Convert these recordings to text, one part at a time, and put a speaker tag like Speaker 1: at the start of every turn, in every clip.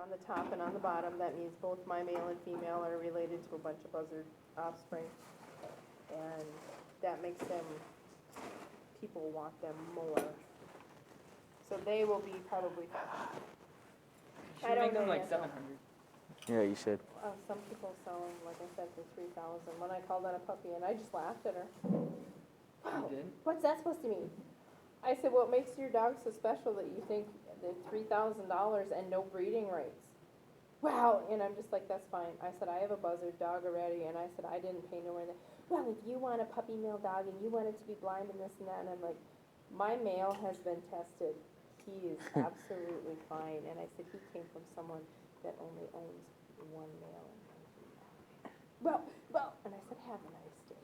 Speaker 1: on the top and on the bottom. That means both my male and female are related to a bunch of buzzard offspring. And that makes them, people want them more. So they will be probably,
Speaker 2: I don't make them like 700.
Speaker 3: Yeah, you should.
Speaker 1: Some people sell them, like I said, for 3,000. When I called on a puppy, and I just laughed at her.
Speaker 2: You did?
Speaker 1: What's that supposed to mean? I said, what makes your dog so special that you think they're $3,000 and no breeding rights? Wow, and I'm just like, that's fine. I said, I have a buzzard dog already, and I said, I didn't pay nowhere. Well, if you want a puppy mill dog and you want it to be blind and this and that, and I'm like, my male has been tested. He is absolutely fine. And I said, he came from someone that only owns one male and one female. Well, and I said, have a nice day.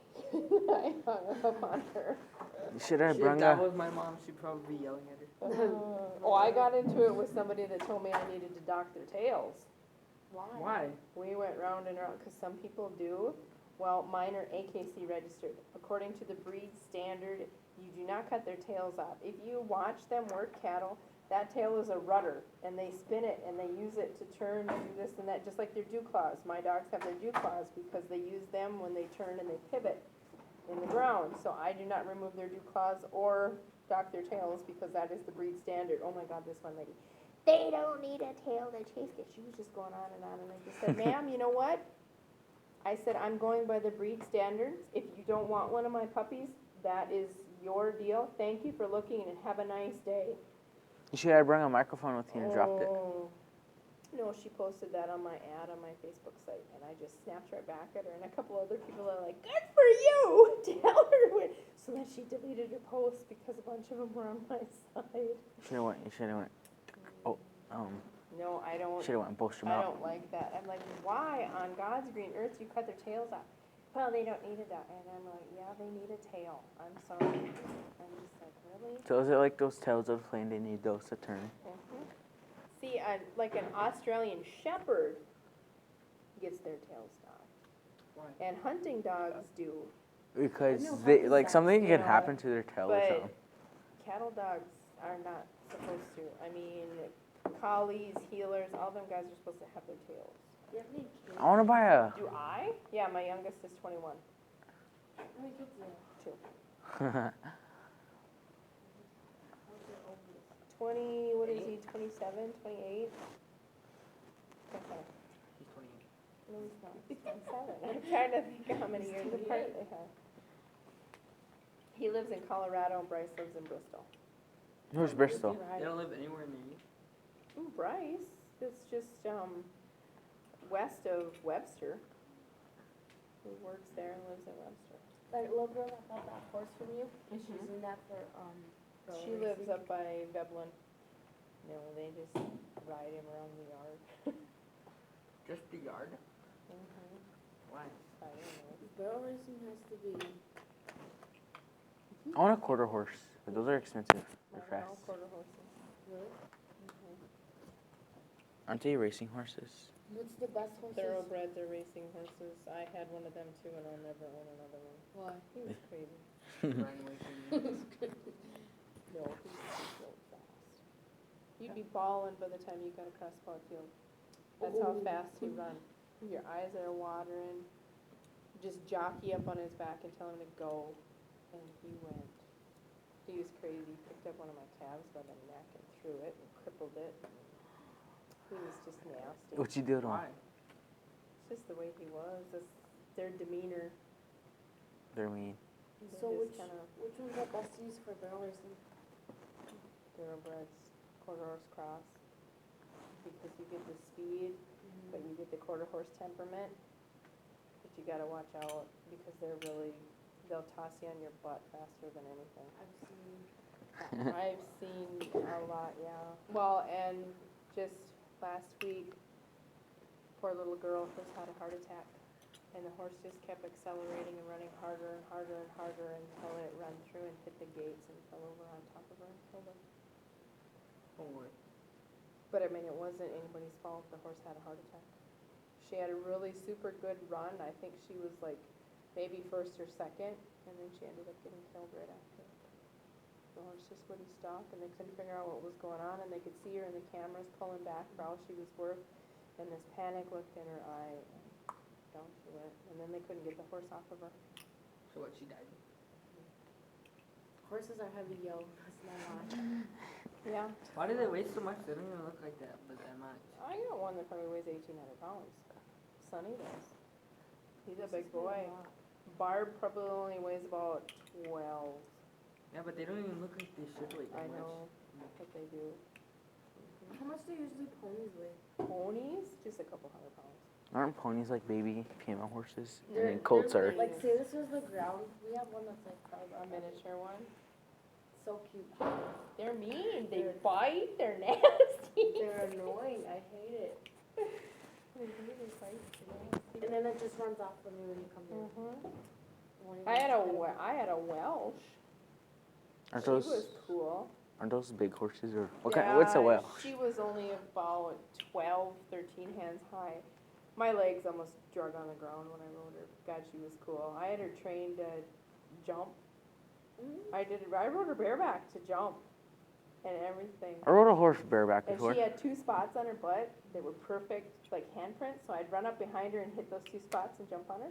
Speaker 1: I hung up on her.
Speaker 3: You should have
Speaker 2: If
Speaker 3: brung
Speaker 2: that was my mom, she'd probably be yelling at her.
Speaker 1: I got into it with somebody that told me I needed to dock their tails.
Speaker 2: Why?
Speaker 1: We went round and round, because some people do. Well, mine are AKC registered. According to the breed standard, you do not cut their tails off. If you watch them work cattle, that tail is a rudder, and they spin it, and they use it to turn, do this and that, just like their dew claws. My dogs have their dew claws because they use them when they turn and they pivot in the ground. So I do not remove their dew claws or dock their tails because that is the breed standard. Oh my God, this one lady. They don't need a tail to chase it. She was just going on, and I just said, ma'am, you know what? I said, I'm going by the breed standards. If you don't want one of my puppies, that is your deal. Thank you for looking, and have a nice day.
Speaker 3: You should have brought a microphone with you and dropped it.
Speaker 1: No, she posted that on my ad on my Facebook site, and I just snapped right back at her. And a couple other people are like, good for you! Tell her when. So then she deleted her post because a bunch of them were on my side.
Speaker 3: You should have went.
Speaker 1: No, I don't.
Speaker 3: Should have went and posted them
Speaker 1: I
Speaker 3: out.
Speaker 1: don't like that. I'm like, why on God's green earth you cut their tails off? Well, they don't need it. And I'm like, yeah, they need a tail. I'm sorry. I'm just like, really?
Speaker 3: So is it like those tails of the plane? They need those to turn.
Speaker 1: Mm-hmm. See, like an Australian Shepherd gets their tails docked.
Speaker 2: Why?
Speaker 1: And hunting dogs do.
Speaker 3: Because they like something could happen to their tail or
Speaker 1: But
Speaker 3: something.
Speaker 1: cattle dogs are not supposed to. I mean, collies, healers, all them guys are supposed to have their tails.
Speaker 4: Do you have any kids?
Speaker 3: I want to buy a.
Speaker 1: Do I? Yeah, my youngest is 21.
Speaker 4: How many kids do you have?
Speaker 1: 2.
Speaker 4: What's your oldest?
Speaker 1: 20, what is he, 27, 28? Okay.
Speaker 2: He's 28.
Speaker 1: No, he's not. He's 27. I'm trying to think of how many years apart they have. He lives in Colorado and Bryce lives in Bristol.
Speaker 3: Where's Bristol?
Speaker 2: They don't live anywhere near you.
Speaker 1: Ooh, Bryce, it's just west of Webster. He works there and lives in Webster.
Speaker 4: That little girl that bought that horse from you, she's
Speaker 1: Mhm.
Speaker 4: in that for
Speaker 1: She lives up by Veblen. No, they just ride him around the yard.
Speaker 2: Just the yard?
Speaker 1: Mhm.
Speaker 2: Why?
Speaker 1: I don't know.
Speaker 4: Barrel racing has to be.
Speaker 3: I want a quarter horse, but those are expensive. They're
Speaker 1: I don't know,
Speaker 3: fast.
Speaker 1: quarter horses.
Speaker 4: Really?
Speaker 3: Aren't they racing horses?
Speaker 4: What's the best horse?
Speaker 1: Thoroughbreds are racing horses. I had one of them too, and I'll never own another one.
Speaker 4: Why?
Speaker 1: He was crazy.
Speaker 2: Ran away from you.
Speaker 1: No, he was so fast. You'd be bawling by the time you got across Park Field. That's how fast he run. Your eyes are watering. Just jockey up on his back and tell him to go, and he went. He was crazy. He picked up one of my calves by the neck and threw it and crippled it. He was just nasty.
Speaker 3: What you do to
Speaker 2: Why?
Speaker 3: them?
Speaker 1: It's just the way he was. Their demeanor.
Speaker 3: They're mean.
Speaker 4: So
Speaker 1: They're
Speaker 4: which
Speaker 1: just kinda
Speaker 4: ones are best to use for barrel racing?
Speaker 1: thoroughbreds, quarter horse cross. Because you get the speed, but you get the quarter horse temperament. But you gotta watch out because they'll toss you on your butt faster than anything. I've seen a lot, yeah. Well, and just last week, poor little girl just had a heart attack. And the horse just kept accelerating and running harder and harder and harder until it ran through and hit the gates and fell over on top of her and killed her.
Speaker 2: Oh, boy.
Speaker 1: But I mean, it wasn't anybody's fault. The horse had a heart attack. She had a really super good run. I think she was like maybe first or second, and then she ended up getting killed right after. the horse just wouldn't stop, and they couldn't figure out what was going on, and they could see her in the cameras pulling back for all she was worth, and this panic looked in her eye, and down she went, and then they couldn't get the horse off of her.
Speaker 2: So what, she died?
Speaker 4: Horses are heavy, yo. That's not lie.
Speaker 1: Yeah.
Speaker 2: Why do they weigh so much? They don't even look like that, but that much.
Speaker 1: I got one that probably weighs 1,800 pounds. Sonny does. He's a big boy. Barb probably only weighs about 12.
Speaker 2: Yeah, but they don't even look like they should weigh that
Speaker 1: I
Speaker 2: much.
Speaker 1: know, but they do.
Speaker 4: How much do usually ponies weigh?
Speaker 1: Ponies, just a couple hundred pounds.
Speaker 3: Aren't ponies like baby female horses?
Speaker 1: They're-
Speaker 3: And then colts
Speaker 1: they're
Speaker 3: are.
Speaker 4: Like, say this was the ground. We have one that's like
Speaker 1: A miniature one.
Speaker 4: so cute.
Speaker 1: They're mean. They
Speaker 4: They're-
Speaker 1: bite. They're nasty.
Speaker 4: They're annoying. I hate it.
Speaker 1: They really bite. They're nasty.
Speaker 4: And then it just runs off from you when you come in.
Speaker 1: Mhm.
Speaker 4: Won't even
Speaker 1: I had
Speaker 4: look at it.
Speaker 1: I had a Welsh.
Speaker 3: Aren't
Speaker 1: She
Speaker 3: those
Speaker 1: was cool.
Speaker 3: big horses or what
Speaker 1: Yeah,
Speaker 3: kind? What's a Welsh?
Speaker 1: She was only about 12, 13 hands high. My legs almost drug on the ground when I rode her. God, she was cool. I had her trained to jump. I rode her bareback to jump and everything.
Speaker 3: I rode a horse bareback
Speaker 1: And
Speaker 3: before.
Speaker 1: she had 2 spots on her butt. They were perfect, like handprints. So I'd run up behind her and hit those 2 spots and jump on her.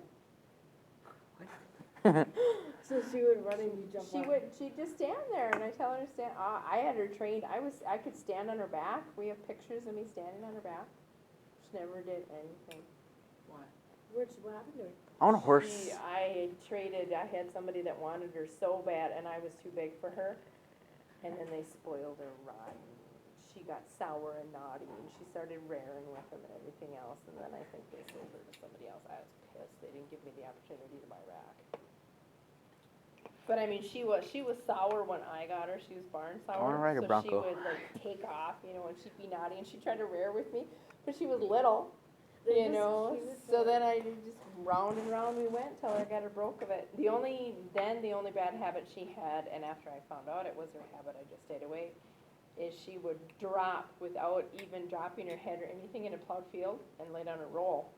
Speaker 4: So she would run and you jump on.
Speaker 1: She'd just stand there, and I tell her to stand. I had her trained. I could stand on her back. We have pictures of me standing on her back. She never did anything.
Speaker 2: Why?
Speaker 4: What happened to her?
Speaker 3: I want a horse.
Speaker 1: I had somebody that wanted her so bad, and I was too big for her. And then they spoiled her rotten. She got sour and naughty, and she started raring with them and everything else. And then I think they sold her to somebody else. I was pissed. They didn't give me the opportunity to buy back. But I mean, she was sour when I got her. She was barn sour.
Speaker 3: wanna ride a
Speaker 1: so
Speaker 3: Bronco.
Speaker 1: she would like take off, and she'd be naughty, and she'd try to rear with me, but she was little,
Speaker 4: They're just cute,
Speaker 1: So then I just round and round we went till I got her broke of it. The only bad habit she had, and after I found out it was her habit, I just stayed away, is she would drop without even dropping her head or anything in a plowed field and lay down and roll.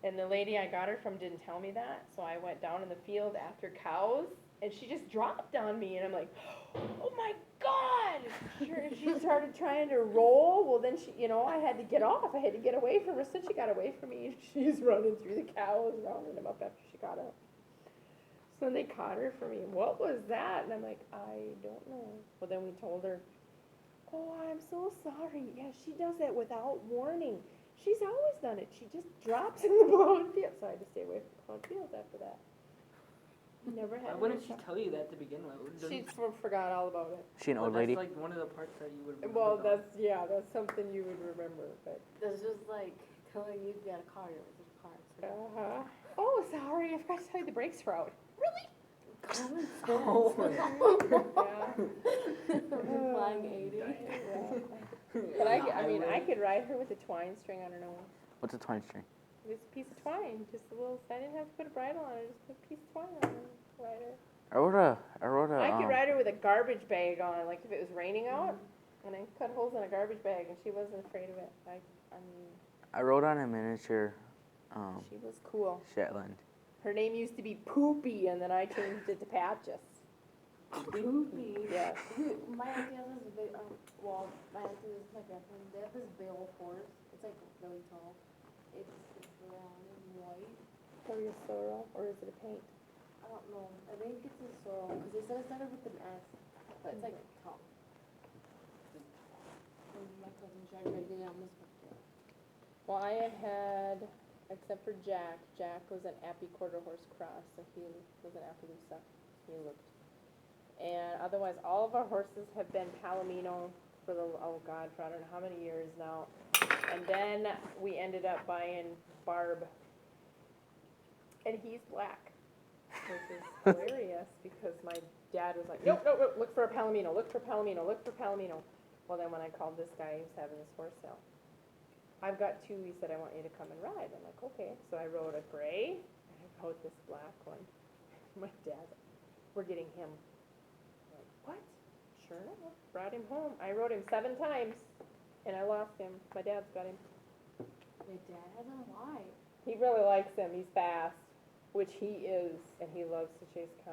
Speaker 1: And the lady I got her from didn't tell me that, so I went down in the field after cows, and she just dropped on me, and I'm like, oh my God! She started trying to roll, well then I had to get off, I had to get away from her, so she got away from me, and she's running through the cows, rounding them up after she got up. So then they caught her for me, what was that? And I'm like, I don't know. Well then we told her, oh, I'm so sorry, yeah, she does that without warning. She's always done it. She just drops in the plowed field. So I had to stay away from plowed fields after that. Never had.
Speaker 2: Why wouldn't she tell you that to begin with?
Speaker 1: She forgot all about it.
Speaker 3: She an
Speaker 2: Well,
Speaker 3: old lady.
Speaker 2: That's like one of the parts that you would remember.
Speaker 1: Well,
Speaker 2: though.
Speaker 1: that's something you would remember. But
Speaker 4: That's just like telling you got a car. You're like, there's a car.
Speaker 1: oh, sorry, I forgot to tell you the brakes were out. Really?
Speaker 4: Common
Speaker 2: Oh.
Speaker 1: Yeah.
Speaker 4: Flying 80.
Speaker 1: Yeah. But I could ride her with a twine string on her nose.
Speaker 3: What's a twine string?
Speaker 1: Just a piece of twine, just a little. I didn't have to put a bridle on her. Just put a piece of twine on her. Ride her.
Speaker 3: I rode a.
Speaker 1: I could ride her with a garbage bag on, like if it was raining out, and I cut holes in a garbage bag, and she wasn't afraid of it.
Speaker 3: I rode on a miniature
Speaker 1: She was cool.
Speaker 3: Shetland.
Speaker 1: Her name used to be Poopy, and then I changed it to Patches.
Speaker 4: Poopy.
Speaker 1: Yes.
Speaker 4: My auntie has this big, my auntie is my grandparent. They have this big old horse. It's like really tall. It's brown and white.
Speaker 1: Or your sorrel, or is it a paint?
Speaker 4: I don't know. I think it's a sorrel because they said it started with an S, but it's like tall. And my cousin tried writing it on this picture.
Speaker 1: Well, I had, except for Jack. Jack was an Appy quarter horse cross, so he was an Appaloosa. He looked. And otherwise, all of our horses have been Palomino for for I don't know how many years now. And then we ended up buying Barb. And he's black, which is hilarious because my dad was like, nope, look for a Palomino, look for Palomino, look for Palomino. Well, then when I called this guy, he was having his horse sale. I've got 2, he said, I want you to come and ride. I'm like, okay. So I rode a gray, and I rode this black one. My dad, we're getting him. I'm like, what? Sure enough, brought him home. I rode him 7 times, and I lost him. My dad's got him.
Speaker 4: My dad has him. Why?
Speaker 1: He really likes him. He's fast, which he is, and he loves to chase cows.